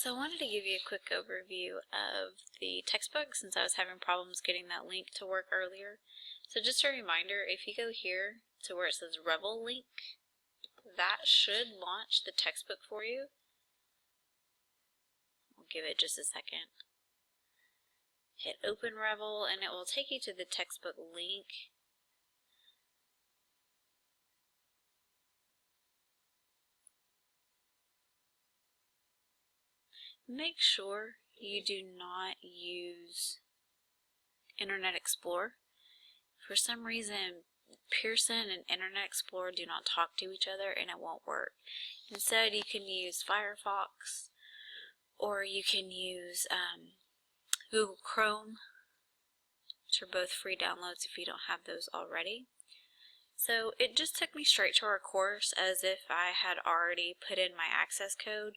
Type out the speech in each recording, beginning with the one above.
So I wanted to give you a quick overview of the textbook since I was having problems getting that link to work earlier. So just a reminder, if you go here to where it says Revel link, that should launch the textbook for you. I'll give it just a second. Hit Open Revel and it will take you to the textbook link. Make sure you do not use Internet Explorer. For some reason, Pearson and Internet Explorer do not talk to each other and it won't work. Instead, you can use Firefox or you can use Google Chrome, which are both free downloads if you don't have those already. So it just took me straight to our course as if I had already put in my access code.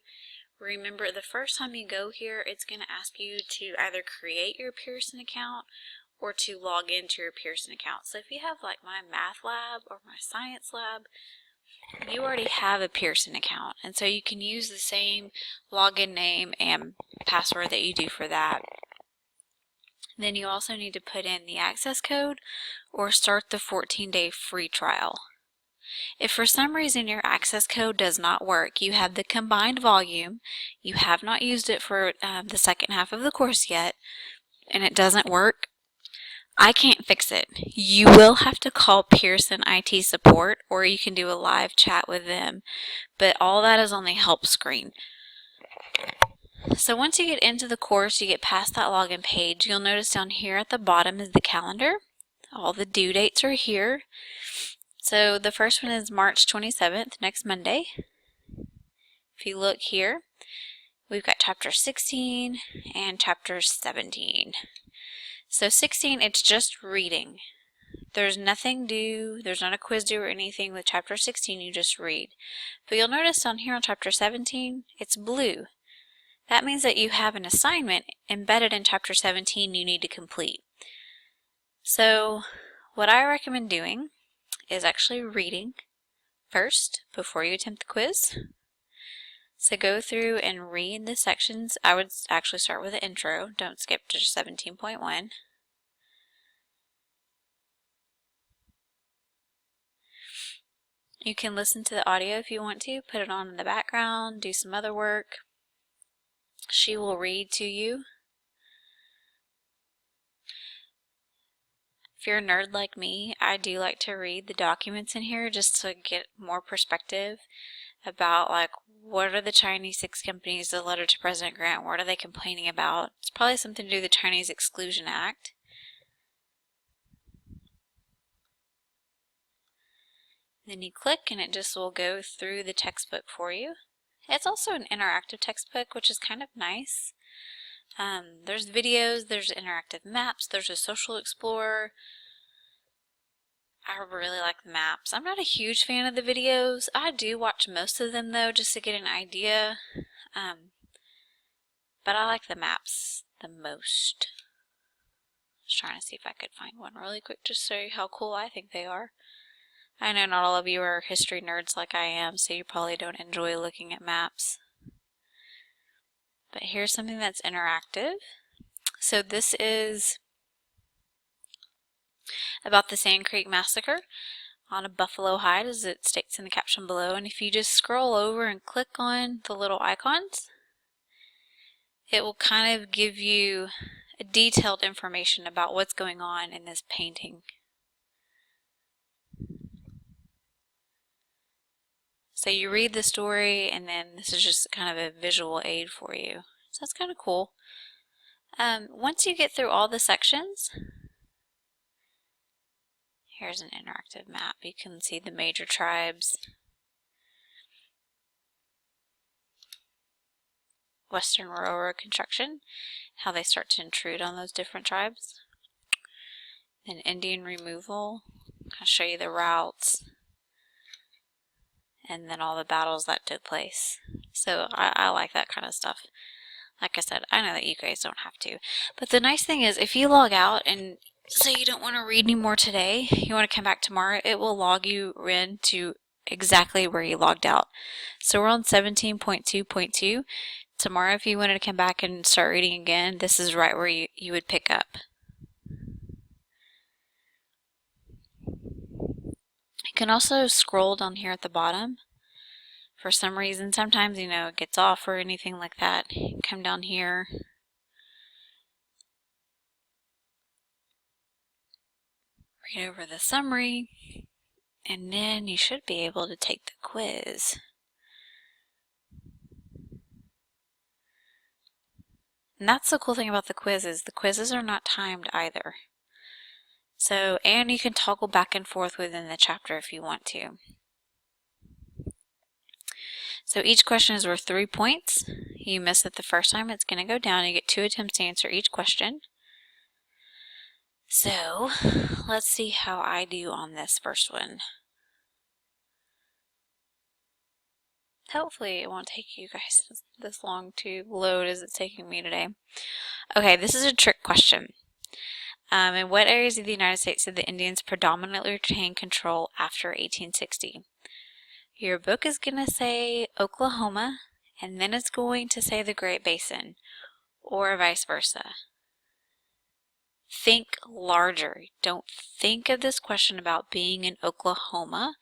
Remember, the first time you go here, it's going to ask you to either create your Pearson account or to log into your Pearson account. So if you have like my math lab or my science lab, you already have a Pearson account. And so you can use the same login name and password that you do for that. Then you also need to put in the access code or start the 14-day free trial. If for some reason your access code does not work, you have the combined volume, you have not used it for the second half of the course yet, and it doesn't work, I can't fix it. You will have to call Pearson IT support or you can do a live chat with them, but all that is on the help screen. So once you get into the course, you get past that login page, you'll notice down here at the bottom is the calendar. All the due dates are here. So the first one is March 27th, next Monday. If you look here, we've got chapter 16 and chapter 17. So 16, it's just reading. There's nothing due, there's not a quiz due or anything with chapter 16, you just read. But you'll notice down here on chapter 17, it's blue. That means that you have an assignment embedded in chapter 17 you need to complete. So what I recommend doing is actually reading first before you attempt the quiz. So go through and read the sections. I would actually start with the intro. Don't skip to 17.1. You can listen to the audio if you want to, put it on in the background, do some other work. She will read to you. If you're a nerd like me, I do like to read the documents in here just to get more perspective about like what are the Chinese 6 companies, the letter to President Grant, what are they complaining about? It's probably something to do with the Chinese Exclusion Act. Then you click and it just will go through the textbook for you. It's also an interactive textbook, which is kind of nice. There's videos, there's interactive maps, there's a social explorer. I really like the maps. I'm not a huge fan of the videos. I do watch most of them though, just to get an idea. But I like the maps the most. I was trying to see if I could find one really quick just to show you how cool I think they are. I know not all of you are history nerds like I am, so you probably don't enjoy looking at maps. But here's something that's interactive. So this is about the Sand Creek Massacre on a buffalo hide, as it states in the caption below. And if you just scroll over and click on the little icons, it will kind of give you a detailed information about what's going on in this painting. So you read the story, and then this is just kind of a visual aid for you. So that's kind of cool. Once you get through all the sections, here's an interactive map. You can see the major tribes. Western Railroad construction, how they start to intrude on those different tribes. Then Indian removal, I'll show you the routes. And then all the battles that took place. So I like that kind of stuff. Like I said, I know that you guys don't have to. But the nice thing is, if you log out and say you don't want to read anymore today, you want to come back tomorrow, it will log you in to exactly where you logged out. So we're on 17.2.2. tomorrow, if you wanted to come back and start reading again, this is right where you would pick up. You can also scroll down here at the bottom. For some reason, sometimes, it gets off or anything like that. Come down here. Read over the summary. And then you should be able to take the quiz. And that's the cool thing about the quizzes. The quizzes are not timed either. So, and you can toggle back and forth within the chapter if you want to. So each question is worth 3 points. You miss it the first time, it's going to go down. You get 2 attempts to answer each question. So, let's see how I do on this first one. Hopefully it won't take you guys this long to load as it's taking me today. Okay, this is a trick question. In what areas of the United States did the Indians predominantly retain control after 1860? Your book is going to say Oklahoma, and then it's going to say the Great Basin, or vice versa. Think larger. Don't think of this question about being in Oklahoma.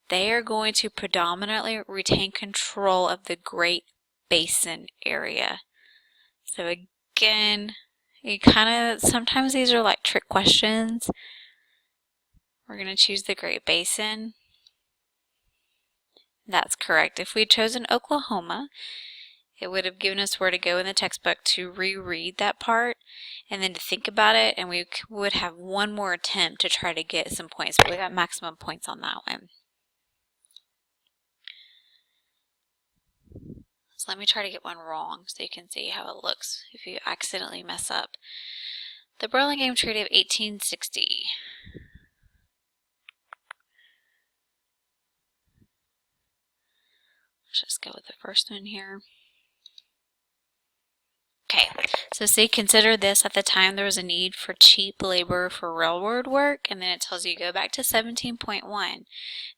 They are going to predominantly retain control of the Great Basin area. So again, sometimes these are like trick questions. We're going to choose the Great Basin. That's correct. If we had chosen Oklahoma, it would have given us where to go in the textbook to reread that part and then to think about it, and we would have one more attempt to try to get some points, but we got maximum points on that one. So let me try to get one wrong so you can see how it looks if you accidentally mess up. The Burlingame Treaty of 1860. Let's just go with the first one here. Okay, so see, consider this. At the time, there was a need for cheap labor for railroad work, and then it tells you go back to 17.1.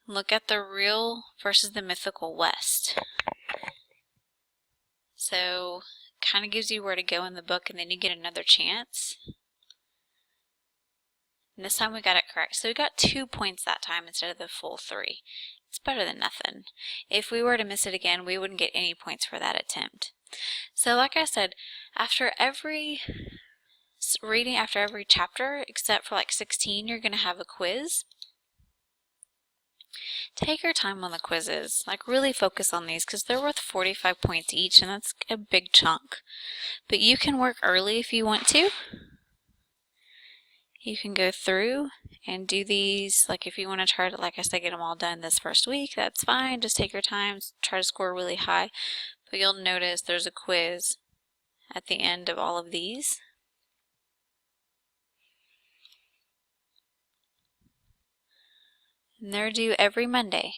Look at the real versus the mythical West. So, kind of gives you where to go in the book, and then you get another chance. And this time we got it correct. So we got 2 points that time instead of the full 3. It's better than nothing. If we were to miss it again, we wouldn't get any points for that attempt. So like I said, after every reading, after every chapter, except for like 16, you're going to have a quiz. Take your time on the quizzes. Like really focus on these because they're worth 45 points each, and that's a big chunk. But you can work early if you want to. You can go through and do these, like if you want to try to, like I said, get them all done this first week, that's fine. Just take your time, try to score really high. But you'll notice there's a quiz at the end of all of these. And they're due every Monday.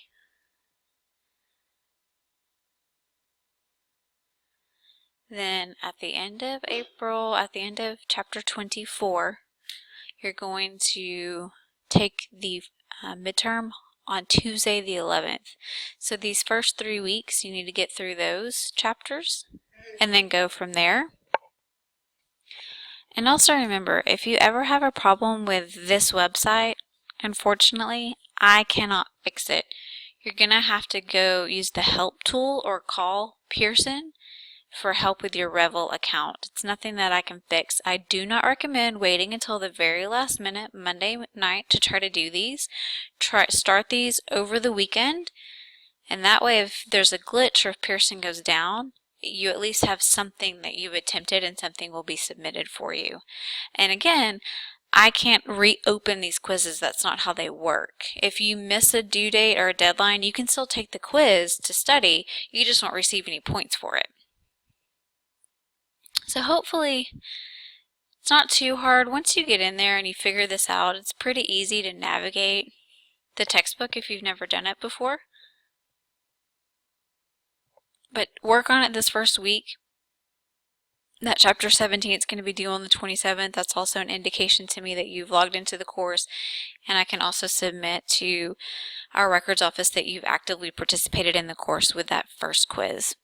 Then at the end of April, at the end of chapter 24, you're going to take the midterm on Tuesday the 11th. So these first 3 weeks, you need to get through those chapters and then go from there. And also remember, if you ever have a problem with this website, unfortunately, I cannot fix it. You're going to have to go use the help tool or call Pearson for help with your Revel account. It's nothing that I can fix. I do not recommend waiting until the very last minute Monday night to try to do these. Start these over the weekend, and that way if there's a glitch or if Pearson goes down, you at least have something that you've attempted and something will be submitted for you. And again, I can't reopen these quizzes. That's not how they work. If you miss a due date or a deadline, you can still take the quiz to study. You just won't receive any points for it. So hopefully it's not too hard. Once you get in there and you figure this out, it's pretty easy to navigate the textbook if you've never done it before. But work on it this first week. That chapter 17 is going to be due on the 27th. That's also an indication to me that you've logged into the course, and I can also submit to our records office that you've actively participated in the course with that first quiz.